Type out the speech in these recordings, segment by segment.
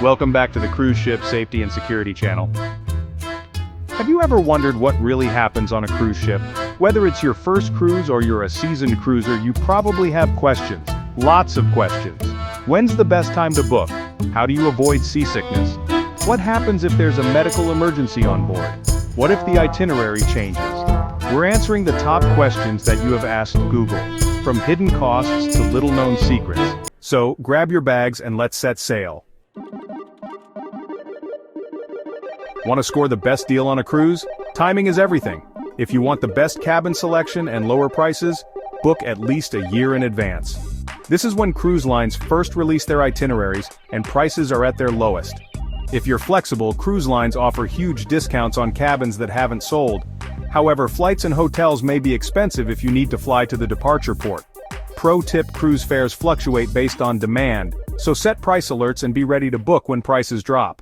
Welcome back to the Cruise Ship Safety and Security channel. Have you ever wondered what really happens on a cruise ship? Whether it's your first cruise or you're a seasoned cruiser, you probably have questions. Lots of questions. When's the best time to book? How do you avoid seasickness? What happens if there's a medical emergency on board? What if the itinerary changes? We're answering the top questions that you have asked Google, from hidden costs to little-known secrets. So, grab your bags and let's set sail. Want to score the best deal on a cruise? Timing is everything. If you want the best cabin selection and lower prices, book at least a year in advance. This is when cruise lines first release their itineraries and prices are at their lowest. If you're flexible, cruise lines offer huge discounts on cabins that haven't sold. However, flights and hotels may be expensive if you need to fly to the departure port. Pro tip: cruise fares fluctuate based on demand, so set price alerts and be ready to book when prices drop.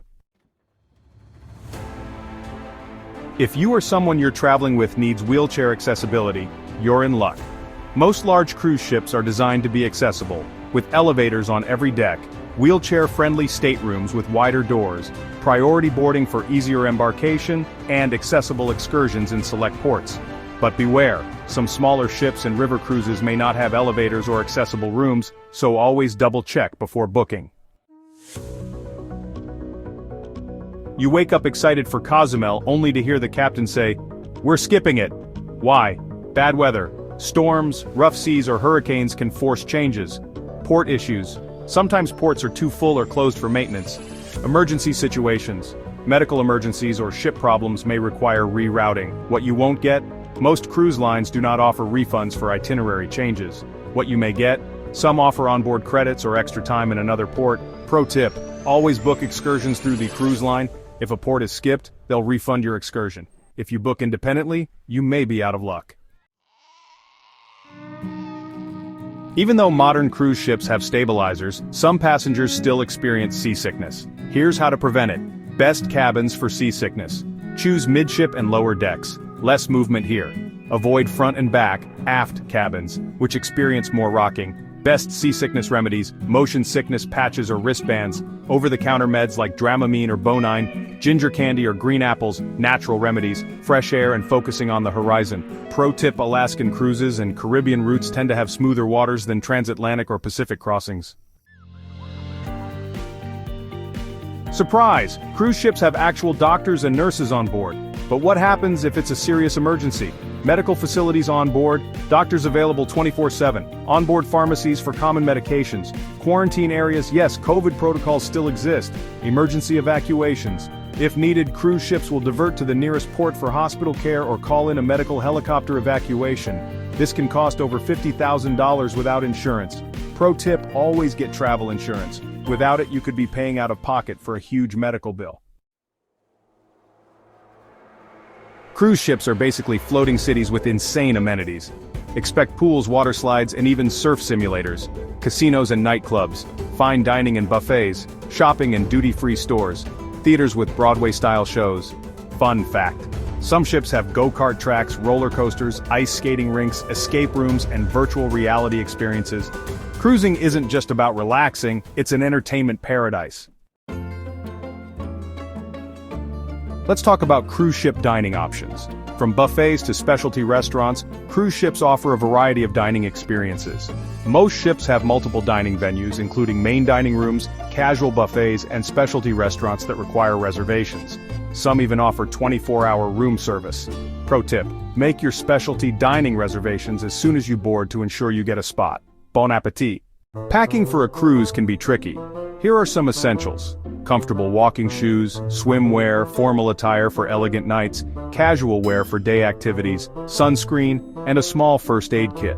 If you or someone you're traveling with needs wheelchair accessibility, you're in luck. Most large cruise ships are designed to be accessible, with elevators on every deck, wheelchair-friendly staterooms with wider doors, priority boarding for easier embarkation, and accessible excursions in select ports. But beware, some smaller ships and river cruises may not have elevators or accessible rooms, so always double-check before booking. You wake up excited for Cozumel only to hear the captain say, "We're skipping it." Why? Bad weather, storms, rough seas or hurricanes can force changes. Port issues. Sometimes ports are too full or closed for maintenance. Emergency situations. Medical emergencies or ship problems may require rerouting. What you won't get? Most cruise lines do not offer refunds for itinerary changes. What you may get? Some offer onboard credits or extra time in another port. Pro tip: always book excursions through the cruise line. If a port is skipped, they'll refund your excursion. If you book independently, you may be out of luck. Even though modern cruise ships have stabilizers, some passengers still experience seasickness. Here's how to prevent it. Best cabins for seasickness. Choose midship and lower decks. Less movement here. Avoid front and back, aft cabins, which experience more rocking. Best seasickness remedies: motion sickness patches or wristbands, over-the-counter meds like Dramamine or Bonine, ginger candy or green apples, natural remedies, fresh air and focusing on the horizon. Pro tip: Alaskan cruises and Caribbean routes tend to have smoother waters than transatlantic or Pacific crossings. Surprise! Cruise ships have actual doctors and nurses on board. But what happens if it's a serious emergency? Medical facilities on board, doctors available 24/7, onboard pharmacies for common medications, quarantine areas. Yes, COVID protocols still exist, emergency evacuations. If needed, cruise ships will divert to the nearest port for hospital care or call in a medical helicopter evacuation. This can cost over $50,000 without insurance. Pro tip: always get travel insurance. Without it, you could be paying out of pocket for a huge medical bill. Cruise ships are basically floating cities with insane amenities. Expect pools, water slides, and even surf simulators, casinos and nightclubs, fine dining and buffets, shopping and duty-free stores, theaters with Broadway-style shows. Fun fact: some ships have go-kart tracks, roller coasters, ice skating rinks, escape rooms, and virtual reality experiences. Cruising isn't just about relaxing, it's an entertainment paradise. Let's talk about cruise ship dining options. From buffets to specialty restaurants, cruise ships offer a variety of dining experiences. Most ships have multiple dining venues, including main dining rooms, casual buffets, and specialty restaurants that require reservations. Some even offer 24-hour room service. Pro tip: make your specialty dining reservations as soon as you board to ensure you get a spot. Bon appetit! Packing for a cruise can be tricky. Here are some essentials: comfortable walking shoes, swimwear, formal attire for elegant nights, casual wear for day activities, sunscreen, and a small first aid kit.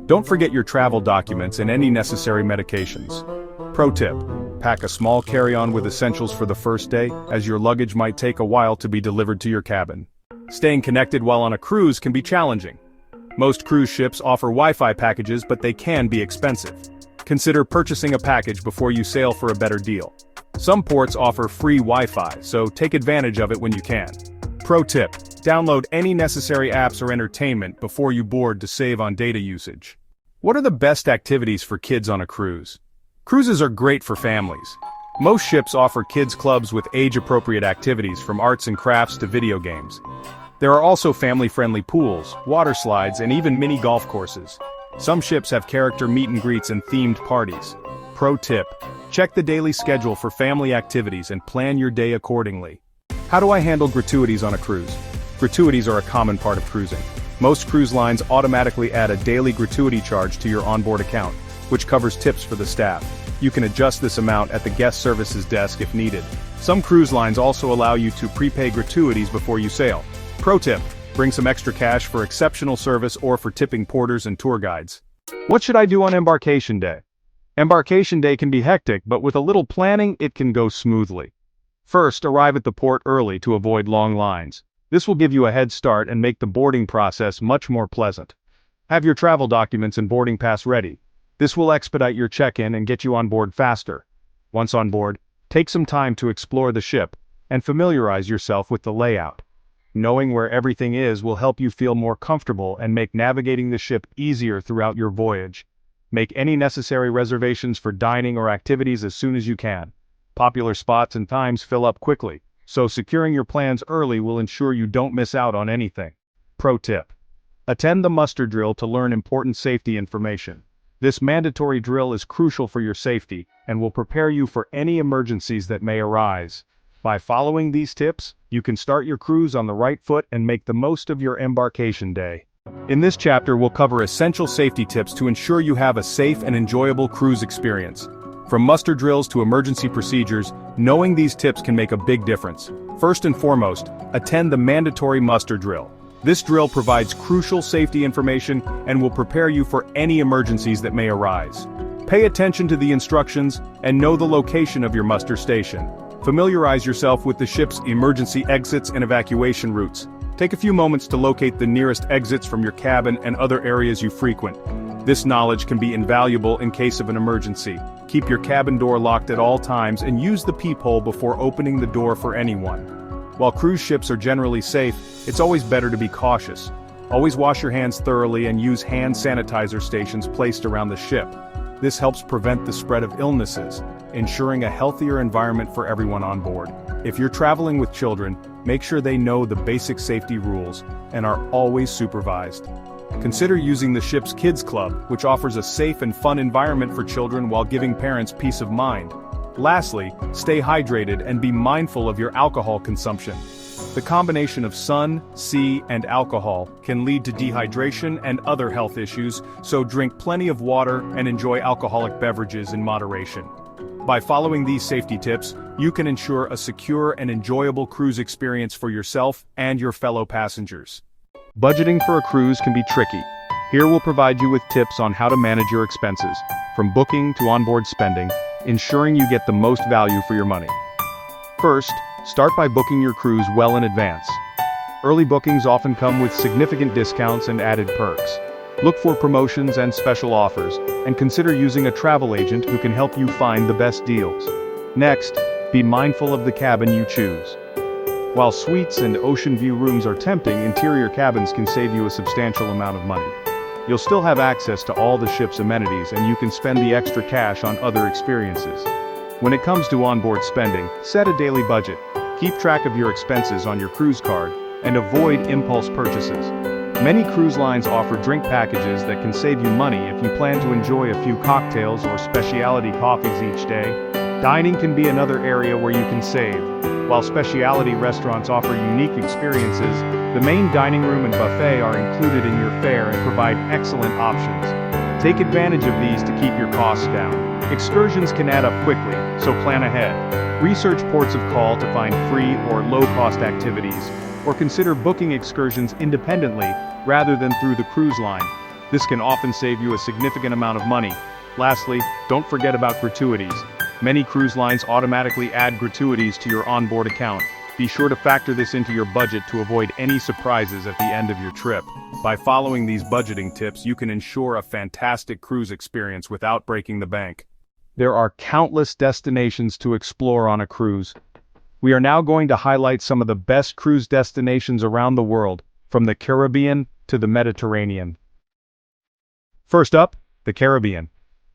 Don't forget your travel documents and any necessary medications. Pro tip: pack a small carry-on with essentials for the first day, as your luggage might take a while to be delivered to your cabin. Staying connected while on a cruise can be challenging. Most cruise ships offer Wi-Fi packages, but they can be expensive. Consider purchasing a package before you sail for a better deal. Some ports offer free Wi-Fi, so take advantage of it when you can. Pro tip: download any necessary apps or entertainment before you board to save on data usage. What are the best activities for kids on a cruise? Cruises are great for families. Most ships offer kids clubs with age-appropriate activities from arts and crafts to video games. There are also family-friendly pools, water slides, and even mini golf courses. Some ships have character meet and greets and themed parties. Pro tip: check the daily schedule for family activities and plan your day accordingly. How do I handle gratuities on a cruise? Gratuities are a common part of cruising. Most cruise lines automatically add a daily gratuity charge to your onboard account, which covers tips for the staff. You can adjust this amount at the guest services desk if needed. Some cruise lines also allow you to prepay gratuities before you sail. Pro tip: bring some extra cash for exceptional service or for tipping porters and tour guides. What should I do on embarkation day? Embarkation day can be hectic, but with a little planning, it can go smoothly. First, arrive at the port early to avoid long lines. This will give you a head start and make the boarding process much more pleasant. Have your travel documents and boarding pass ready. This will expedite your check-in and get you on board faster. Once on board, take some time to explore the ship and familiarize yourself with the layout. Knowing where everything is will help you feel more comfortable and make navigating the ship easier throughout your voyage. Make any necessary reservations for dining or activities as soon as you can. Popular spots and times fill up quickly, so securing your plans early will ensure you don't miss out on anything. Pro tip: attend the muster drill to learn important safety information. This mandatory drill is crucial for your safety and will prepare you for any emergencies that may arise. By following these tips, you can start your cruise on the right foot and make the most of your embarkation day. In this chapter, we'll cover essential safety tips to ensure you have a safe and enjoyable cruise experience. From muster drills to emergency procedures, knowing these tips can make a big difference. First and foremost, attend the mandatory muster drill. This drill provides crucial safety information and will prepare you for any emergencies that may arise. Pay attention to the instructions and know the location of your muster station. Familiarize yourself with the ship's emergency exits and evacuation routes. Take a few moments to locate the nearest exits from your cabin and other areas you frequent. This knowledge can be invaluable in case of an emergency. Keep your cabin door locked at all times and use the peephole before opening the door for anyone. While cruise ships are generally safe, it's always better to be cautious. Always wash your hands thoroughly and use hand sanitizer stations placed around the ship. This helps prevent the spread of illnesses, ensuring a healthier environment for everyone on board. If you're traveling with children, make sure they know the basic safety rules and are always supervised. Consider using the ship's kids club, which offers a safe and fun environment for children while giving parents peace of mind. Lastly, stay hydrated and be mindful of your alcohol consumption. The combination of sun, sea, and alcohol can lead to dehydration and other health issues, so drink plenty of water and enjoy alcoholic beverages in moderation. By following these safety tips, you can ensure a secure and enjoyable cruise experience for yourself and your fellow passengers. Budgeting for a cruise can be tricky. Here we'll provide you with tips on how to manage your expenses, from booking to onboard spending, ensuring you get the most value for your money. First, start by booking your cruise well in advance. Early bookings often come with significant discounts and added perks. Look for promotions and special offers, and consider using a travel agent who can help you find the best deals. Next, be mindful of the cabin you choose. While suites and ocean view rooms are tempting, interior cabins can save you a substantial amount of money. You'll still have access to all the ship's amenities, and you can spend the extra cash on other experiences. When it comes to onboard spending, set a daily budget. Keep track of your expenses on your cruise card, and avoid impulse purchases. Many cruise lines offer drink packages that can save you money if you plan to enjoy a few cocktails or specialty coffees each day. Dining can be another area where you can save. While specialty restaurants offer unique experiences, the main dining room and buffet are included in your fare and provide excellent options. Take advantage of these to keep your costs down. Excursions can add up quickly, so plan ahead. Research ports of call to find free or low-cost activities, or consider booking excursions independently rather than through the cruise line. This can often save you a significant amount of money. Lastly, don't forget about gratuities. Many cruise lines automatically add gratuities to your onboard account. Be sure to factor this into your budget to avoid any surprises at the end of your trip. By following these budgeting tips, you can ensure a fantastic cruise experience without breaking the bank. There are countless destinations to explore on a cruise. We are now going to highlight some of the best cruise destinations around the world, from the Caribbean to the Mediterranean. First up, the Caribbean.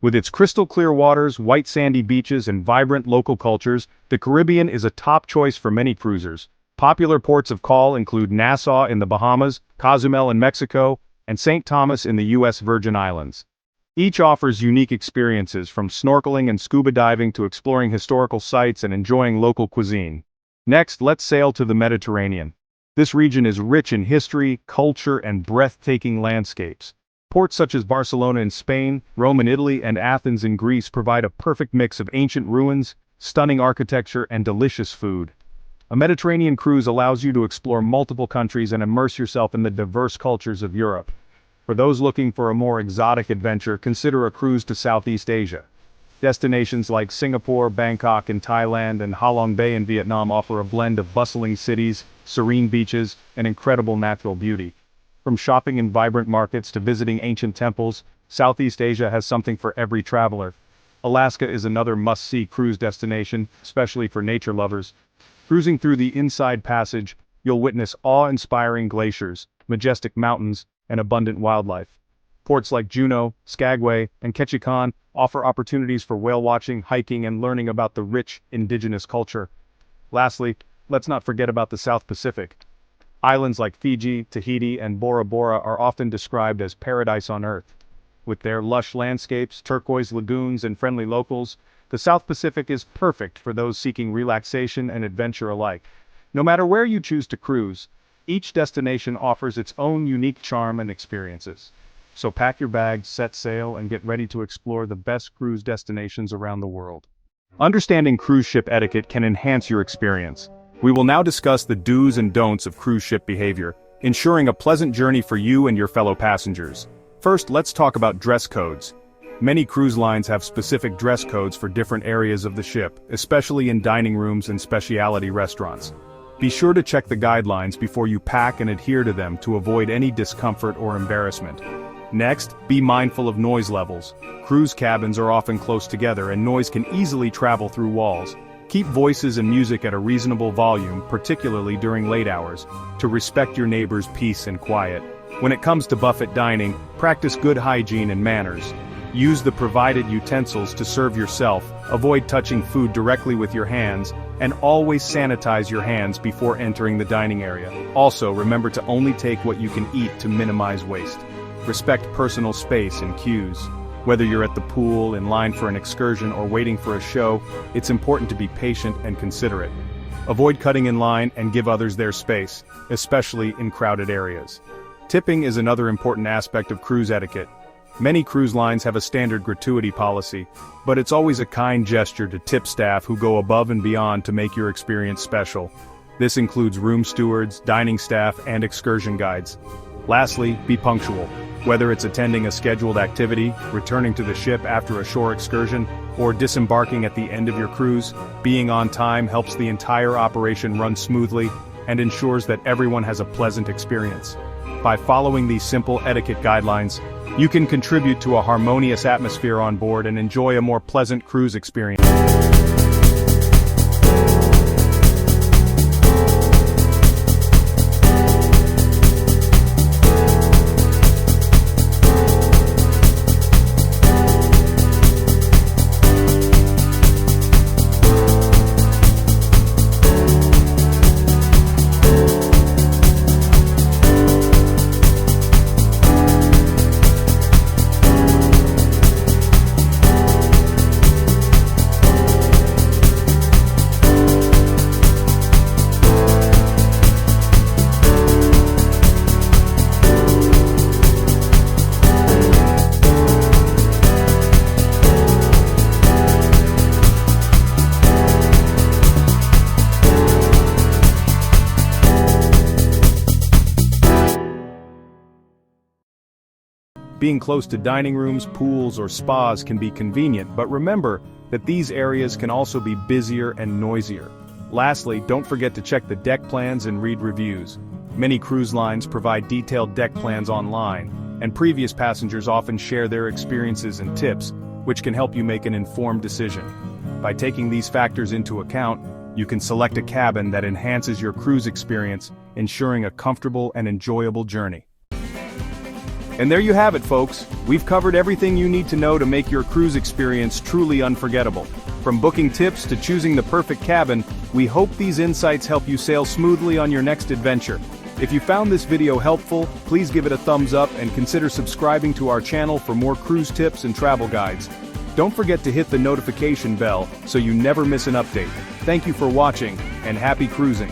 With its crystal-clear waters, white sandy beaches, and vibrant local cultures, the Caribbean is a top choice for many cruisers. Popular ports of call include Nassau in the Bahamas, Cozumel in Mexico, and St. Thomas in the U.S. Virgin Islands. Each offers unique experiences from snorkeling and scuba diving to exploring historical sites and enjoying local cuisine. Next, let's sail to the Mediterranean. This region is rich in history, culture, and breathtaking landscapes. Ports such as Barcelona in Spain, Rome in Italy, and Athens in Greece provide a perfect mix of ancient ruins, stunning architecture, and delicious food. A Mediterranean cruise allows you to explore multiple countries and immerse yourself in the diverse cultures of Europe. For those looking for a more exotic adventure, consider a cruise to Southeast Asia. Destinations like Singapore, Bangkok in Thailand, and Ha Long Bay in Vietnam offer a blend of bustling cities, serene beaches, and incredible natural beauty. From shopping in vibrant markets to visiting ancient temples, Southeast Asia has something for every traveler. Alaska is another must-see cruise destination, especially for nature lovers. Cruising through the Inside Passage, you'll witness awe-inspiring glaciers, majestic mountains, and abundant wildlife. Ports like Juneau, Skagway, and Ketchikan offer opportunities for whale watching, hiking, and learning about the rich, indigenous culture. Lastly, let's not forget about the South Pacific. Islands like Fiji, Tahiti, and Bora Bora are often described as paradise on Earth. With their lush landscapes, turquoise lagoons, and friendly locals, the South Pacific is perfect for those seeking relaxation and adventure alike. No matter where you choose to cruise, each destination offers its own unique charm and experiences. So pack your bags, set sail, and get ready to explore the best cruise destinations around the world. Understanding cruise ship etiquette can enhance your experience. We will now discuss the do's and don'ts of cruise ship behavior, ensuring a pleasant journey for you and your fellow passengers. First, let's talk about dress codes. Many cruise lines have specific dress codes for different areas of the ship, especially in dining rooms and specialty restaurants. Be sure to check the guidelines before you pack and adhere to them to avoid any discomfort or embarrassment. Next, be mindful of noise levels. Cruise cabins are often close together and noise can easily travel through walls. Keep voices and music at a reasonable volume, particularly during late hours, to respect your neighbor's peace and quiet. When it comes to buffet dining, practice good hygiene and manners. Use the provided utensils to serve yourself, avoid touching food directly with your hands, and always sanitize your hands before entering the dining area. Also, remember to only take what you can eat to minimize waste. Respect personal space and cues. Whether you're at the pool, in line for an excursion, or waiting for a show, it's important to be patient and considerate. Avoid cutting in line and give others their space, especially in crowded areas. Tipping is another important aspect of cruise etiquette. Many cruise lines have a standard gratuity policy, but it's always a kind gesture to tip staff who go above and beyond to make your experience special. This includes room stewards, dining staff, and excursion guides. Lastly, be punctual. Whether it's attending a scheduled activity, returning to the ship after a shore excursion, or disembarking at the end of your cruise, being on time helps the entire operation run smoothly and ensures that everyone has a pleasant experience. By following these simple etiquette guidelines, you can contribute to a harmonious atmosphere on board and enjoy a more pleasant cruise experience. Being close to dining rooms, pools, or spas can be convenient, but remember that these areas can also be busier and noisier. Lastly, don't forget to check the deck plans and read reviews. Many cruise lines provide detailed deck plans online, and previous passengers often share their experiences and tips, which can help you make an informed decision. By taking these factors into account, you can select a cabin that enhances your cruise experience, ensuring a comfortable and enjoyable journey. And there you have it, folks. We've covered everything you need to know to make your cruise experience truly unforgettable. From booking tips to choosing the perfect cabin, we hope these insights help you sail smoothly on your next adventure. If you found this video helpful, please give it a thumbs up and consider subscribing to our channel for more cruise tips and travel guides. Don't forget to hit the notification bell so you never miss an update. Thank you for watching, and happy cruising.